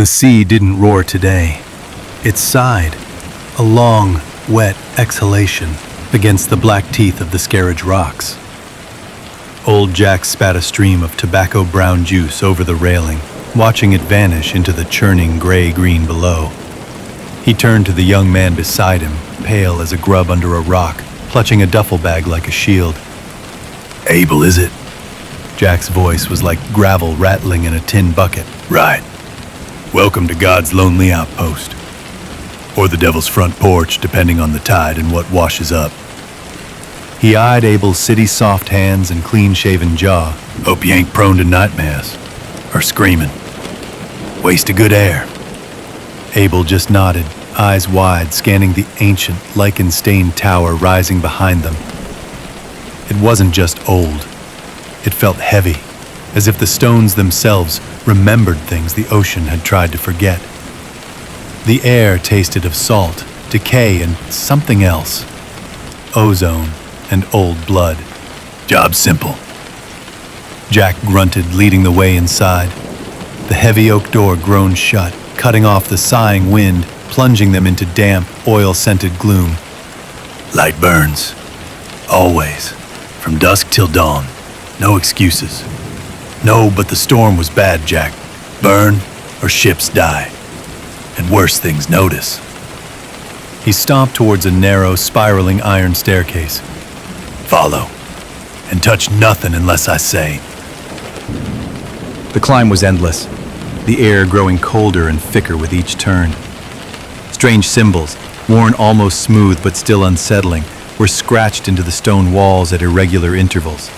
The sea didn't roar today. It sighed, a long, wet exhalation against the black teeth of the Scarage rocks. Old Jack spat a stream of tobacco-brown juice over the railing, watching it vanish into the churning gray-green below. He turned to the young man beside him, pale as a grub under a rock, clutching a duffel bag like a shield. "Abel, is it?" Jack's voice was like gravel rattling in a tin bucket. "Right. Welcome to God's lonely outpost. Or the devil's front porch, depending on the tide and what washes up." He eyed Abel's city-soft hands and clean-shaven jaw. "Hope you ain't prone to nightmares. Or screaming. Waste of good air." Abel just nodded, eyes wide, scanning the ancient, lichen-stained tower rising behind them. It wasn't just old. It felt heavy, as if the stones themselves remembered things the ocean had tried to forget. The air tasted of salt, decay, and something else. Ozone and old blood. "Job simple." Jack grunted, leading the way inside. The heavy oak door groaned shut, cutting off the sighing wind, plunging them into damp, oil-scented gloom. "Light burns. Always. From dusk till dawn. No excuses." "No, but the storm was bad, Jack. Burn or ships die. And worse things notice." He stomped towards a narrow, spiraling iron staircase. "Follow. And touch nothing unless I say." The climb was endless, the air growing colder and thicker with each turn. Strange symbols, worn almost smooth but still unsettling, were scratched into the stone walls at irregular intervals.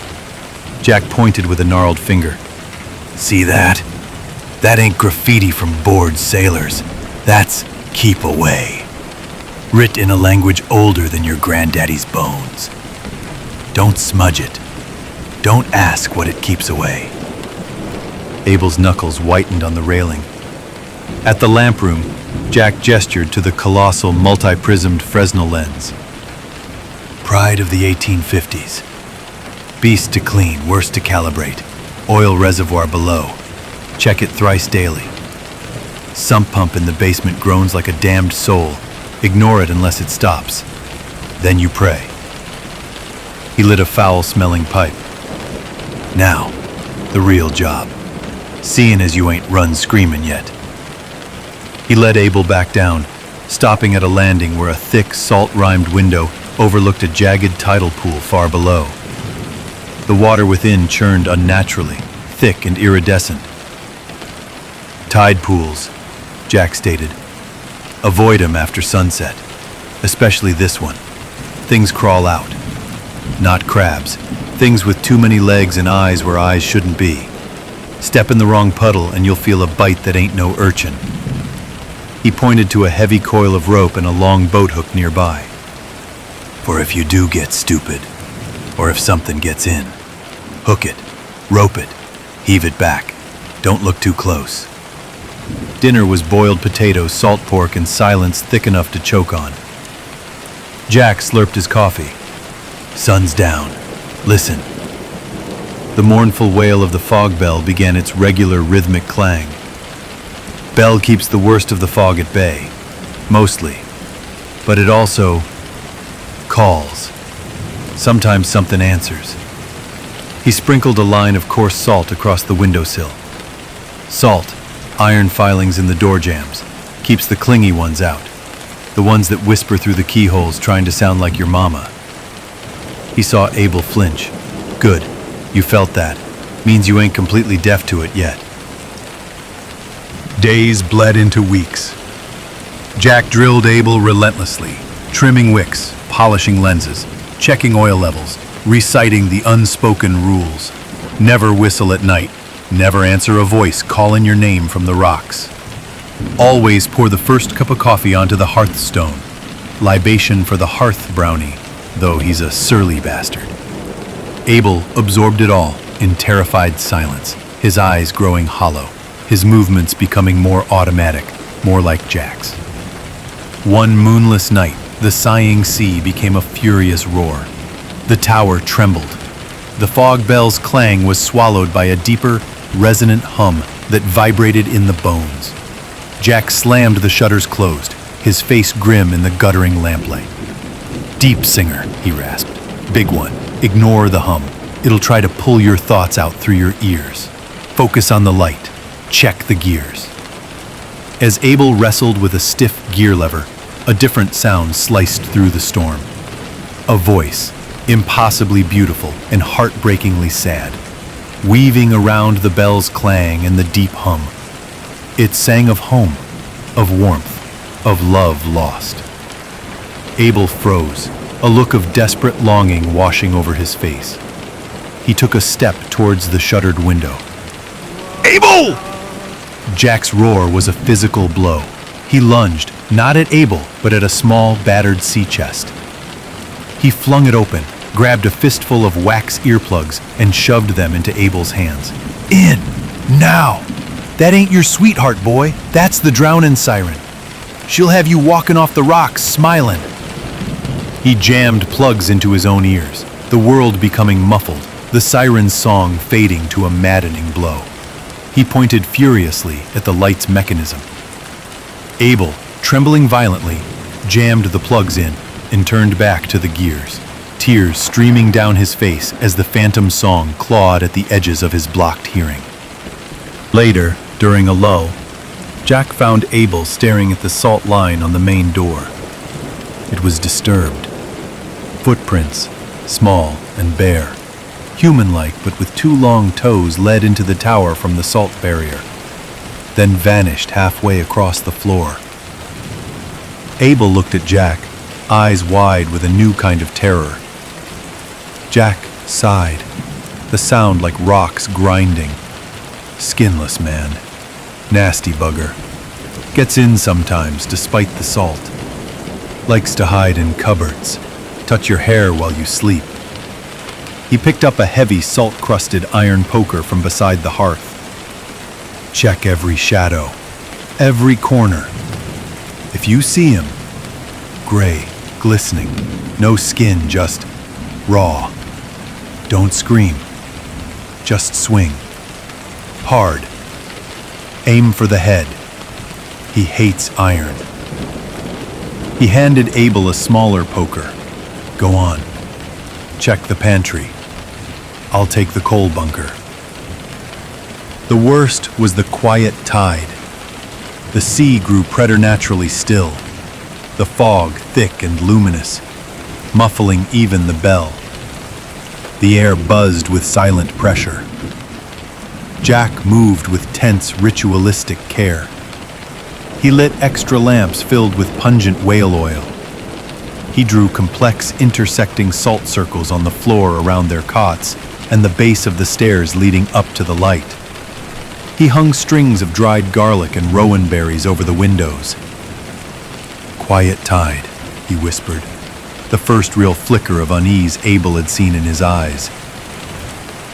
Jack pointed with a gnarled finger. "See that? That ain't graffiti from bored sailors. That's 'keep away.' Writ in a language older than your granddaddy's bones. Don't smudge it. Don't ask what it keeps away." Abel's knuckles whitened on the railing. At the lamp room, Jack gestured to the colossal multi-prismed Fresnel lens. "Pride of the 1850s. Beast to clean, worst to calibrate. Oil reservoir below. Check it thrice daily. Sump pump in the basement groans like a damned soul. Ignore it unless it stops. Then you pray." He lit a foul-smelling pipe. "Now, the real job. Seeing as you ain't run screaming yet." He led Abel back down, stopping at a landing where a thick, salt-rimed window overlooked a jagged tidal pool far below. The water within churned unnaturally, thick and iridescent. "Tide pools," Jack stated. "Avoid 'em after sunset, especially this one. Things crawl out. Not crabs, things with too many legs and eyes where eyes shouldn't be. Step in the wrong puddle and you'll feel a bite that ain't no urchin." He pointed to a heavy coil of rope and a long boat hook nearby. "For if you do get stupid, or if something gets in, hook it, rope it, heave it back. Don't look too close." Dinner was boiled potatoes, salt pork, and silence thick enough to choke on. Jack slurped his coffee. "Sun's down. Listen." The mournful wail of the fog bell began its regular rhythmic clang. Bell keeps the worst of the fog at bay, mostly, but it also calls. Sometimes something answers. He sprinkled a line of coarse salt across the windowsill. Salt, iron filings in the door jambs, keeps the clingy ones out, the ones that whisper through the keyholes trying to sound like your mama. He saw Abel flinch. "Good. You felt that. Means you ain't completely deaf to it yet." Days bled into weeks. Jack drilled Abel relentlessly, trimming wicks, polishing lenses, checking oil levels, reciting the unspoken rules. Never whistle at night. Never answer a voice calling your name from the rocks. Always pour the first cup of coffee onto the hearthstone. Libation for the hearth brownie, though he's a surly bastard. Abel absorbed it all in terrified silence, his eyes growing hollow, his movements becoming more automatic, more like Jack's. One moonless night, the sighing sea became a furious roar. The tower trembled. The fog bell's clang was swallowed by a deeper, resonant hum that vibrated in the bones. Jack slammed the shutters closed, his face grim in the guttering lamplight. "Deep singer," he rasped. "Big one. Ignore the hum. It'll try to pull your thoughts out through your ears. Focus on the light. Check the gears." As Abel wrestled with a stiff gear lever, a different sound sliced through the storm. A voice, impossibly beautiful and heartbreakingly sad, weaving around the bell's clang and the deep hum. It sang of home, of warmth, of love lost. Abel froze, a look of desperate longing washing over his face. He took a step towards the shuttered window. "Abel!" Jack's roar was a physical blow. He lunged, not at Abel, but at a small, battered sea chest. He flung it open, grabbed a fistful of wax earplugs, and shoved them into Abel's hands. "In! Now! That ain't your sweetheart, boy. That's the drownin' siren. She'll have you walking off the rocks, smilin'." He jammed plugs into his own ears, the world becoming muffled, the siren's song fading to a maddening blow. He pointed furiously at the light's mechanism. Abel, trembling violently, jammed the plugs in and turned back to the gears, tears streaming down his face as the phantom song clawed at the edges of his blocked hearing. Later, during a lull, Jack found Abel staring at the salt line on the main door. It was disturbed. Footprints, small and bare, human-like but with 2 long toes, led into the tower from the salt barrier, then vanished halfway across the floor. Abel looked at Jack, eyes wide with a new kind of terror. Jack sighed, the sound like rocks grinding. Skinless man. Nasty bugger. Gets in sometimes despite the salt. Likes to hide in cupboards. Touch your hair while you sleep. He picked up a heavy salt-crusted iron poker from beside the hearth. Check every shadow, every corner. If you see him, gray, glistening, no skin, just raw. Don't scream. Just swing. Hard. Aim for the head. He hates iron. He handed Abel a smaller poker. Go on. Check the pantry. I'll take the coal bunker. The worst was the quiet tide. The sea grew preternaturally still, the fog thick and luminous, muffling even the bell. The air buzzed with silent pressure. Jack moved with tense, ritualistic care. He lit extra lamps filled with pungent whale oil. He drew complex, intersecting salt circles on the floor around their cots and the base of the stairs leading up to the light. He hung strings of dried garlic and rowan berries over the windows. Quiet tide, he whispered, the first real flicker of unease Abel had seen in his eyes.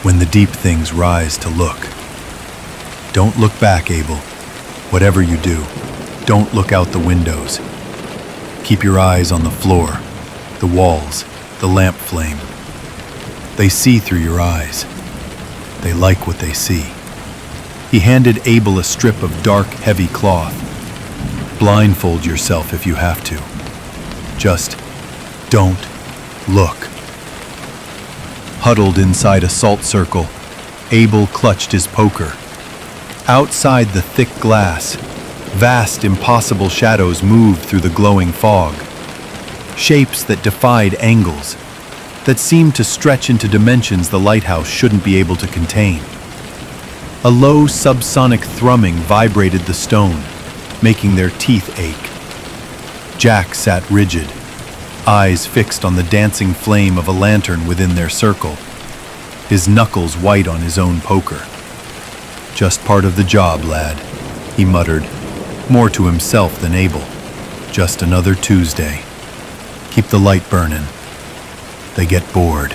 When the deep things rise to look. Don't look back, Abel. Whatever you do, don't look out the windows. Keep your eyes on the floor, the walls, the lamp flame. They see through your eyes. They like what they see. He handed Abel a strip of dark, heavy cloth. Blindfold yourself if you have to. Just don't look. Huddled inside a salt circle, Abel clutched his poker. Outside the thick glass, vast, impossible shadows moved through the glowing fog. Shapes that defied angles, that seemed to stretch into dimensions the lighthouse shouldn't be able to contain. A low subsonic thrumming vibrated the stone, making their teeth ache. Jack sat rigid, eyes fixed on the dancing flame of a lantern within their circle, his knuckles white on his own poker. Just part of the job, lad, he muttered, more to himself than Abel. Just another Tuesday. Keep the light burning. They get bored.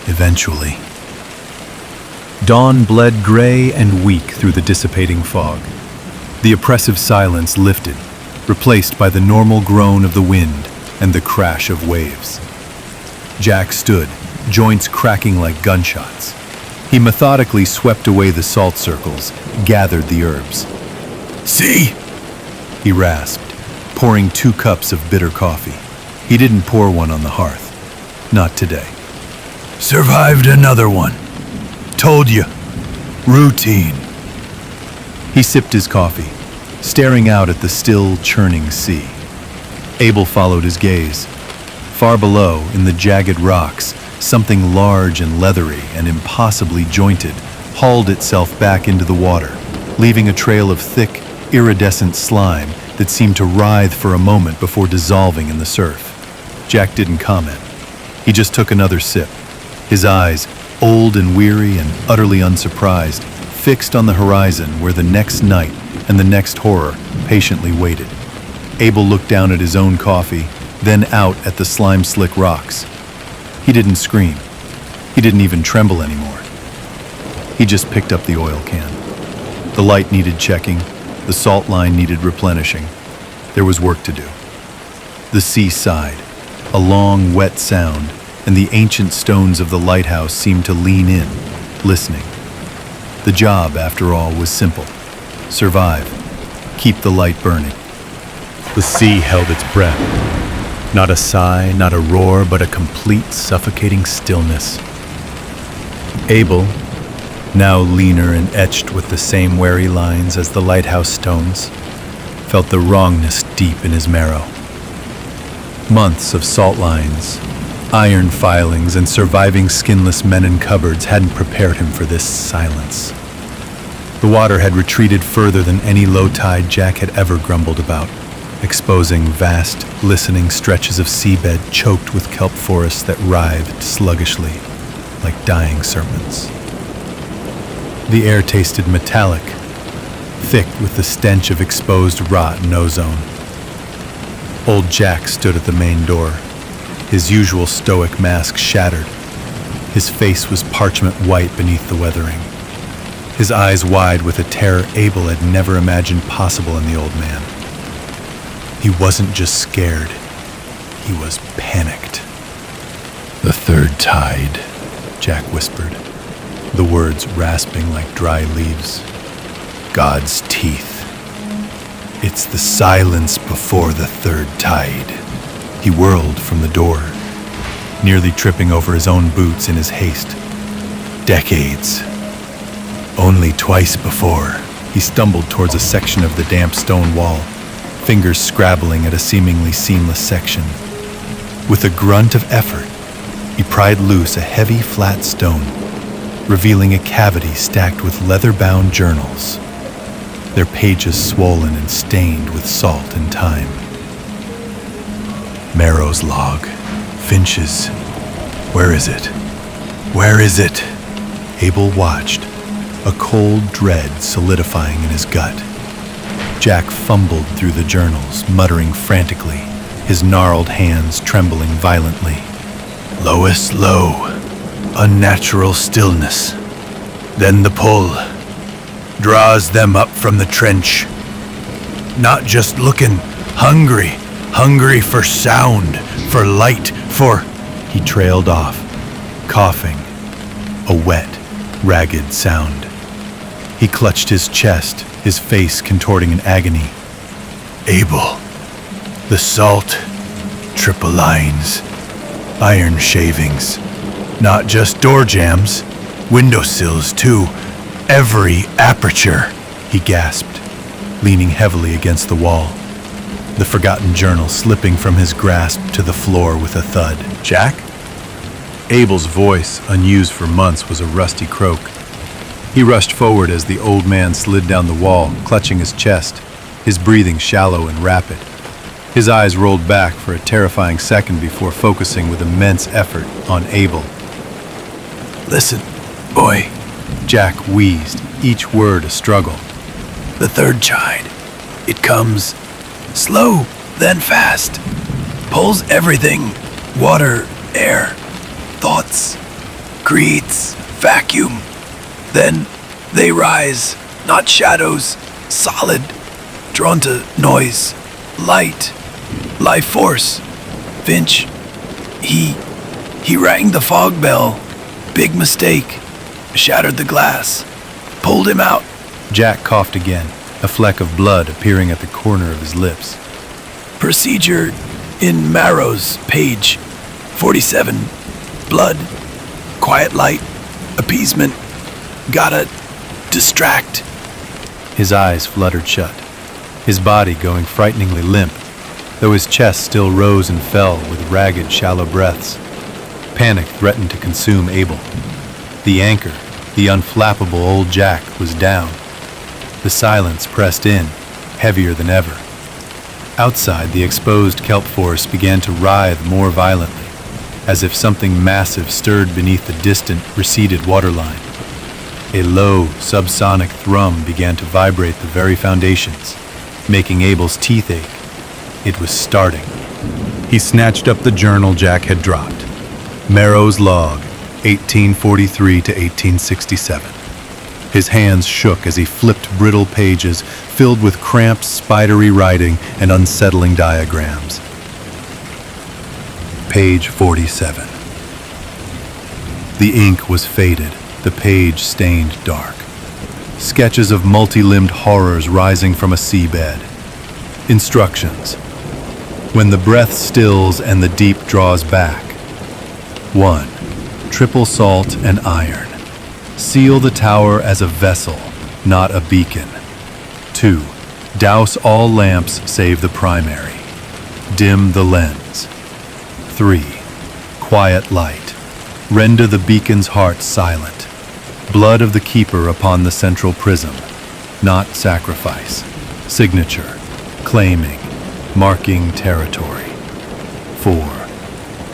Eventually. Dawn bled gray and weak through the dissipating fog. The oppressive silence lifted, replaced by the normal groan of the wind and the crash of waves. Jack stood, joints cracking like gunshots. He methodically swept away the salt circles, gathered the herbs. See? He rasped, pouring 2 cups of bitter coffee. He didn't pour one on the hearth. Not today. Survived another one. Told you. Routine. He sipped his coffee, staring out at the still churning sea. Abel followed his gaze. Far below, in the jagged rocks, something large and leathery and impossibly jointed hauled itself back into the water, leaving a trail of thick, iridescent slime that seemed to writhe for a moment before dissolving in the surf. Jack didn't comment. He just took another sip, his eyes, old and weary and utterly unsurprised, fixed on the horizon where the next night and the next horror patiently waited. Abel looked down at his own coffee, then out at the slime-slick rocks. He didn't scream. He didn't even tremble anymore. He just picked up the oil can. The light needed checking. The salt line needed replenishing. There was work to do. The sea sighed, a long, wet sound, and the ancient stones of the lighthouse seemed to lean in, listening. The job, after all, was simple. Survive. Keep the light burning. The sea held its breath. Not a sigh, not a roar, but a complete suffocating stillness. Abel, now leaner and etched with the same wary lines as the lighthouse stones, felt the wrongness deep in his marrow. Months of salt lines, iron filings, and surviving skinless men in cupboards hadn't prepared him for this silence. The water had retreated further than any low tide Jack had ever grumbled about, exposing vast, glistening stretches of seabed choked with kelp forests that writhed sluggishly, like dying serpents. The air tasted metallic, thick with the stench of exposed rot and ozone. Old Jack stood at the main door, his usual stoic mask shattered. His face was parchment white beneath the weathering, his eyes wide with a terror Abel had never imagined possible in the old man. He wasn't just scared, he was panicked. The third tide, Jack whispered, the words rasping like dry leaves. God's teeth. It's the silence before the third tide. He whirled from the door, nearly tripping over his own boots in his haste. Decades. Only twice before. He stumbled towards a section of the damp stone wall, fingers scrabbling at a seemingly seamless section. With a grunt of effort, he pried loose a heavy, flat stone, revealing a cavity stacked with leather-bound journals, their pages swollen and stained with salt and time. Marrow's log. Finch's. Where is it? Where is it? Abel watched, a cold dread solidifying in his gut. Jack fumbled through the journals, muttering frantically, his gnarled hands trembling violently. Lowest low. Unnatural stillness. Then the pull. Draws them up from the trench. Not just looking, hungry. Hungry for sound, for light, for... He trailed off, coughing, a wet, ragged sound. He clutched his chest, his face contorting in agony. Abel. The salt. Triple lines. Iron shavings. Not just door jambs. Windowsills, too. Every aperture. He gasped, leaning heavily against the wall, the forgotten journal slipping from his grasp to the floor with a thud. Jack? Abel's voice, unused for months, was a rusty croak. He rushed forward as the old man slid down the wall, clutching his chest, his breathing shallow and rapid. His eyes rolled back for a terrifying second before focusing with immense effort on Abel. Listen, boy. Jack wheezed, each word a struggle. The third tide. It comes slow, then fast. Pulls everything. Water, air, thoughts, creates vacuum. Then they rise, not shadows, solid, drawn to noise, light, life force. Finch, he rang the fog bell. Big mistake. Shattered the glass. Pulled him out. Jack coughed again, a fleck of blood appearing at the corner of his lips. Procedure in Marrow's, page 47. Blood, quiet light, appeasement, gotta distract. His eyes fluttered shut, his body going frighteningly limp, though his chest still rose and fell with ragged, shallow breaths. Panic threatened to consume Abel. The anchor, the unflappable old Jack, was down. The silence pressed in, heavier than ever. Outside, the exposed kelp forest began to writhe more violently, as if something massive stirred beneath the distant, receded waterline. A low, subsonic thrum began to vibrate the very foundations, making Abel's teeth ache. It was starting. He snatched up the journal Jack had dropped. Marrow's log, 1843 to 1867. His hands shook as he flipped brittle pages filled with cramped, spidery writing and unsettling diagrams. Page 47. The ink was faded, the page stained dark. Sketches of multi-limbed horrors rising from a seabed. Instructions. When the breath stills and the deep draws back. 1. Triple salt and iron. Seal the tower as a vessel, not a beacon. 2. Douse all lamps save the primary. Dim the lens. 3. Quiet light. Render the beacon's heart silent. Blood of the keeper upon the central prism, not sacrifice. Signature. Claiming. Marking territory. 4.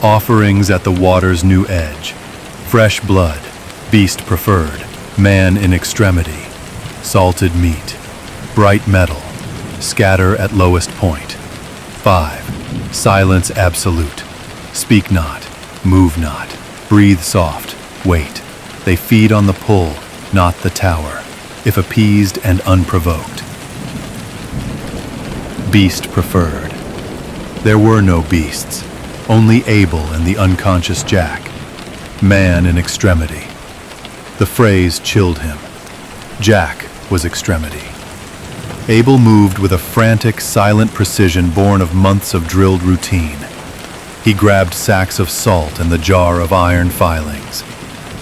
Offerings at the water's new edge. Fresh blood. Beast preferred, man in extremity, salted meat, bright metal, scatter at lowest point. 5. Silence absolute, speak not, move not, breathe soft, wait. They feed on the pull, not the tower, if appeased and unprovoked. Beast preferred. There were no beasts, only Abel and the unconscious Jack, man in extremity. The phrase chilled him. Jack was extremity. Abel moved with a frantic, silent precision born of months of drilled routine. He grabbed sacks of salt and the jar of iron filings.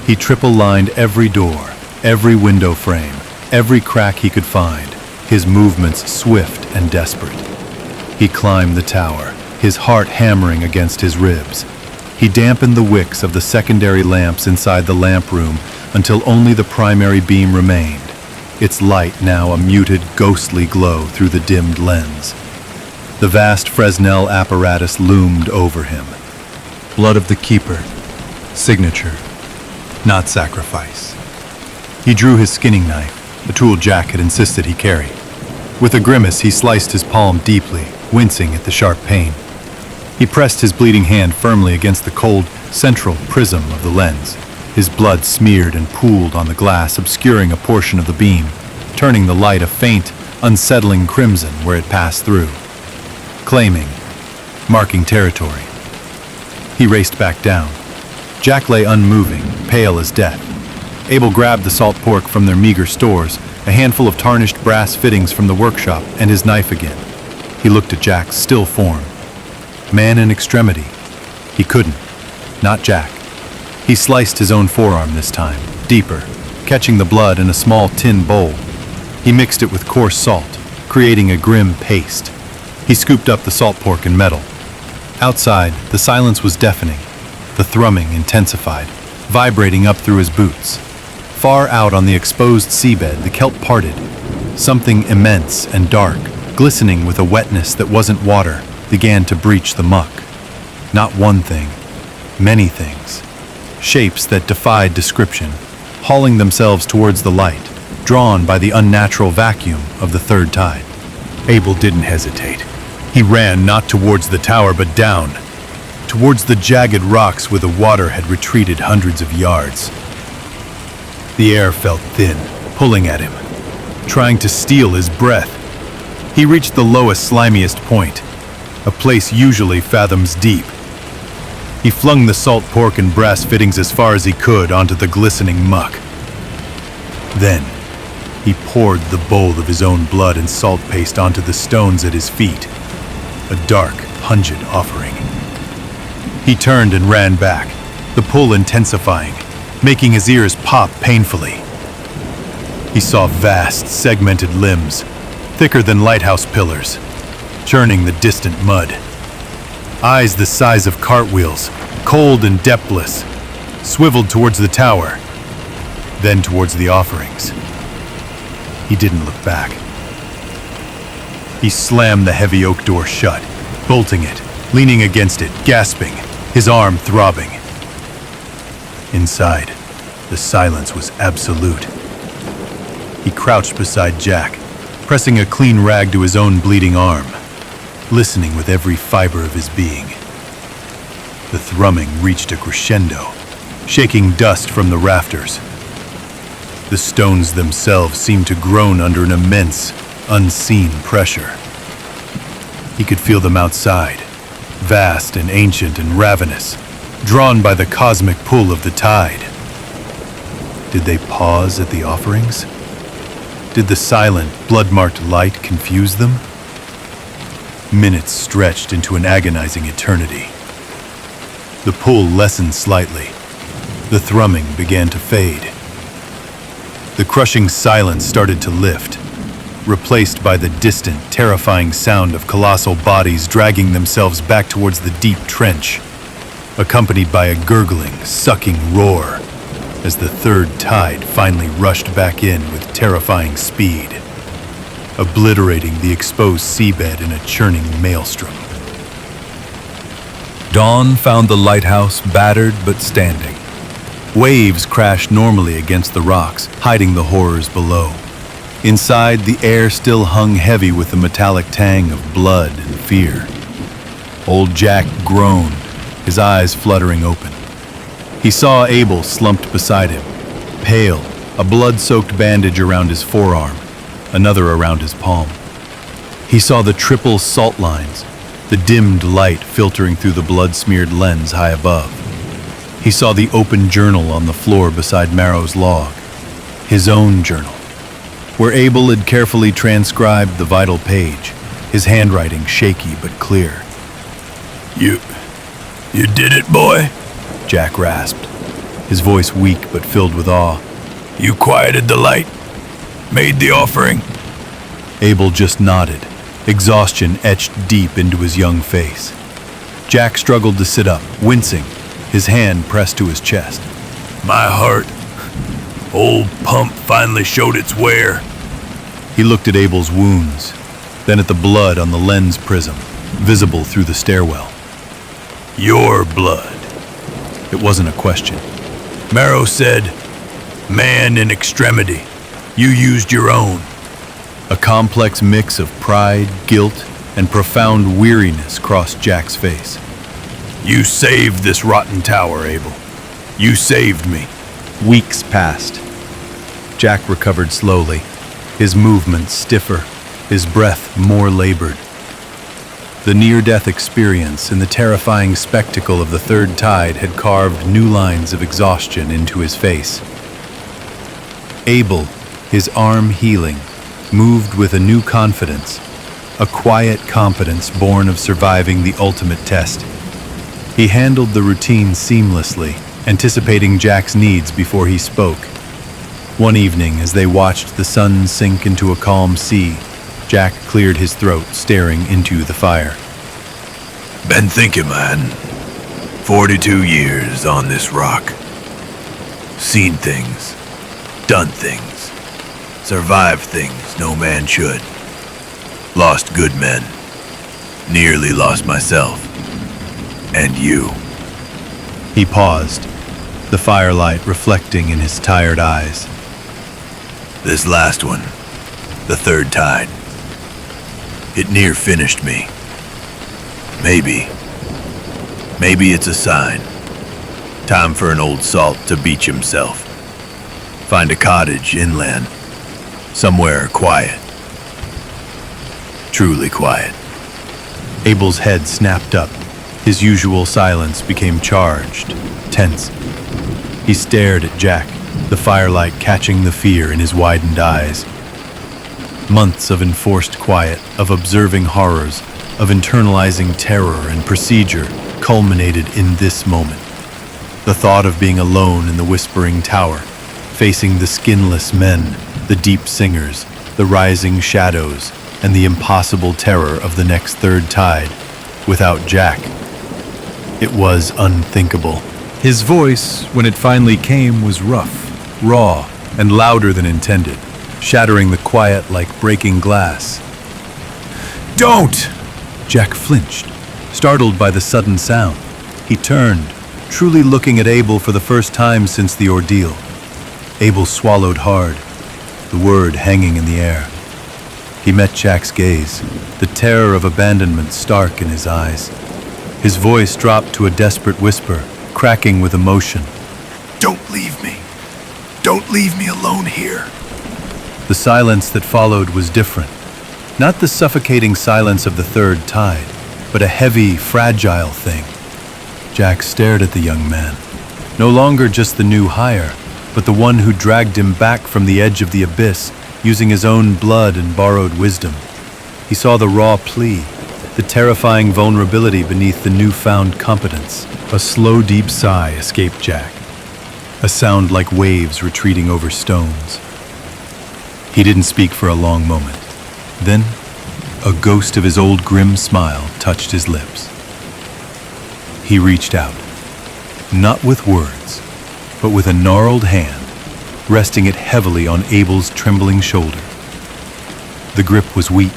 He triple-lined every door, every window frame, every crack he could find, his movements swift and desperate. He climbed the tower, his heart hammering against his ribs. He dampened the wicks of the secondary lamps inside the lamp room until only the primary beam remained, its light now a muted, ghostly glow through the dimmed lens. The vast Fresnel apparatus loomed over him. Blood of the keeper. Signature. Not sacrifice. He drew his skinning knife, the tool Jack had insisted he carry. With a grimace, he sliced his palm deeply, wincing at the sharp pain. He pressed his bleeding hand firmly against the cold, central prism of the lens. His blood smeared and pooled on the glass, obscuring a portion of the beam, turning the light a faint, unsettling crimson where it passed through. Claiming, marking territory. He raced back down. Jack lay unmoving, pale as death. Abel grabbed the salt pork from their meager stores, a handful of tarnished brass fittings from the workshop, and his knife again. He looked at Jack's still form. Man in extremity. He couldn't. Not Jack. He sliced his own forearm this time, deeper, catching the blood in a small tin bowl. He mixed it with coarse salt, creating a grim paste. He scooped up the salt pork and metal. Outside, the silence was deafening. The thrumming intensified, vibrating up through his boots. Far out on the exposed seabed, the kelp parted. Something immense and dark, glistening with a wetness that wasn't water, began to breach the muck. Not one thing, many things. Shapes that defied description, hauling themselves towards the light, drawn by the unnatural vacuum of the third tide. Abel didn't hesitate. He ran not towards the tower but down, towards the jagged rocks where the water had retreated hundreds of yards. The air felt thin, pulling at him, trying to steal his breath. He reached the lowest, slimiest point, a place usually fathoms deep. He flung the salt pork and brass fittings as far as he could onto the glistening muck. Then, He poured the bowl of his own blood and salt paste onto the stones at his feet, a dark, pungent offering. He turned and ran back, the pull intensifying, making his ears pop painfully. He saw vast, segmented limbs, thicker than lighthouse pillars, churning the distant mud. Eyes the size of cartwheels, cold and depthless, swiveled towards the tower, then towards the offerings. He didn't look back. He slammed the heavy oak door shut, bolting it, leaning against it, gasping, his arm throbbing. Inside, the silence was absolute. He crouched beside Jack, pressing a clean rag to his own bleeding arm, listening with every fiber of his being. The thrumming reached a crescendo, shaking dust from the rafters. The stones themselves seemed to groan under an immense, unseen pressure. He could feel them outside, vast and ancient and ravenous, drawn by the cosmic pull of the tide. Did they pause at the offerings? Did the silent, blood-marked light confuse them? Minutes stretched into an agonizing eternity. The pull lessened slightly. The thrumming began to fade. The crushing silence started to lift, replaced by the distant, terrifying sound of colossal bodies dragging themselves back towards the deep trench, accompanied by a gurgling, sucking roar as the third tide finally rushed back in with terrifying speed, obliterating the exposed seabed in a churning maelstrom. Dawn found the lighthouse battered but standing. Waves crashed normally against the rocks, hiding the horrors below. Inside, the air still hung heavy with the metallic tang of blood and fear. Old Jack groaned, his eyes fluttering open. He saw Abel slumped beside him, pale, a blood-soaked bandage around his forearm, another around his palm. He saw the triple salt lines, the dimmed light filtering through the blood-smeared lens high above. He saw the open journal on the floor beside Marrow's log, his own journal, where Abel had carefully transcribed the vital page, his handwriting shaky but clear. You did it, boy? Jack rasped, his voice weak but filled with awe. You quieted the light? Made the offering? Abel just nodded, exhaustion etched deep into his young face. Jack struggled to sit up, wincing, his hand pressed to his chest. My heart. Old pump finally showed its wear. He looked at Abel's wounds, then at the blood on the lens prism, visible through the stairwell. Your blood. It wasn't a question. Marrow said, man in extremity. You used your own. A complex mix of pride, guilt, and profound weariness crossed Jack's face. You saved this rotten tower, Abel. You saved me. Weeks passed. Jack recovered slowly, his movements stiffer, his breath more labored. The near-death experience and the terrifying spectacle of the third tide had carved new lines of exhaustion into his face. Abel, his arm healing, moved with a new confidence, a quiet competence born of surviving the ultimate test. He handled the routine seamlessly, anticipating Jack's needs before he spoke. One evening, as they watched the sun sink into a calm sea, Jack cleared his throat, staring into the fire. Been thinking, man. 42 years on this rock. Seen things. Done things. Survived things no man should. Lost good men. Nearly lost myself. And you. He paused, the firelight reflecting in his tired eyes. This last one, the third tide. It near finished me. Maybe it's a sign. Time for an old salt to beach himself. Find a cottage inland. Somewhere quiet. Truly quiet. Abel's head snapped up. His usual silence became charged, tense. He stared at Jack, the firelight catching the fear in his widened eyes. Months of enforced quiet, of observing horrors, of internalizing terror and procedure culminated in this moment. The thought of being alone in the whispering tower, facing the skinless men, the deep singers, the rising shadows, and the impossible terror of the next third tide, without Jack. It was unthinkable. His voice, when it finally came, was rough, raw, and louder than intended, shattering the quiet like breaking glass. "Don't!" Jack flinched, startled by the sudden sound. He turned, truly looking at Abel for the first time since the ordeal. Abel swallowed hard, the word hanging in the air. He met Jack's gaze, the terror of abandonment stark in his eyes. His voice dropped to a desperate whisper, cracking with emotion. Don't leave me. Don't leave me alone here. The silence that followed was different. Not the suffocating silence of the third tide, but a heavy, fragile thing. Jack stared at the young man, no longer just the new hire, but the one who dragged him back from the edge of the abyss, using his own blood and borrowed wisdom. He saw the raw plea, the terrifying vulnerability beneath the newfound competence. A slow, deep sigh escaped Jack, a sound like waves retreating over stones. He didn't speak for a long moment. Then, a ghost of his old grim smile touched his lips. He reached out, not with words, but with a gnarled hand, resting it heavily on Abel's trembling shoulder. The grip was weak,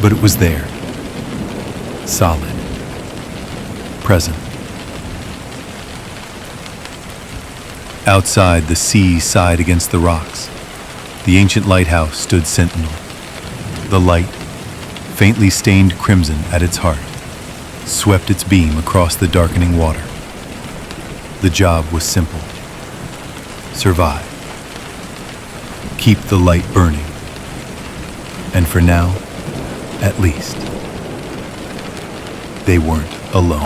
but it was there, solid, present. Outside, the sea sighed against the rocks. The ancient lighthouse stood sentinel. The light, faintly stained crimson at its heart, swept its beam across the darkening water. The job was simple. Survive. Keep the light burning. And for now, at least, they weren't alone.